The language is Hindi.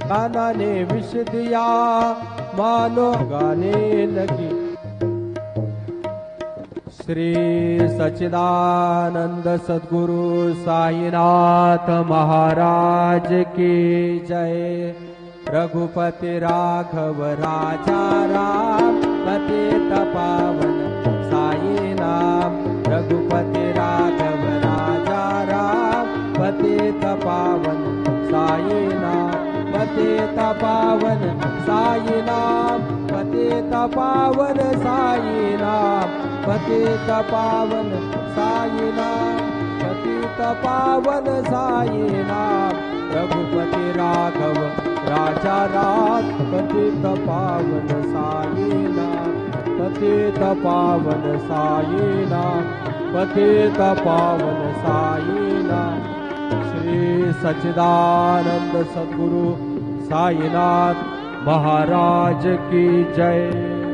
ज्ञानाने विष दिया मानो गाने लगी। श्री सच्चिदानंद सद्गुरु साईनाथ महाराज की जय। रघुपति राघव राजा राम पतित पावन साई नाम। रघुपति राघव राजा राम पतित पावन साई नाम। पतित पावन साई नाम। पतित पावन साई नाम। पतित पावन साई नाम। पतित पावन साई नाम। रघुपति राघव राजा राम पतित पावन साई नाम। पतित पावन साई नाम। पतित पावन साई नाम। श्री सच्चिदानंद सद्गुरु साईनाथ महाराज की जय।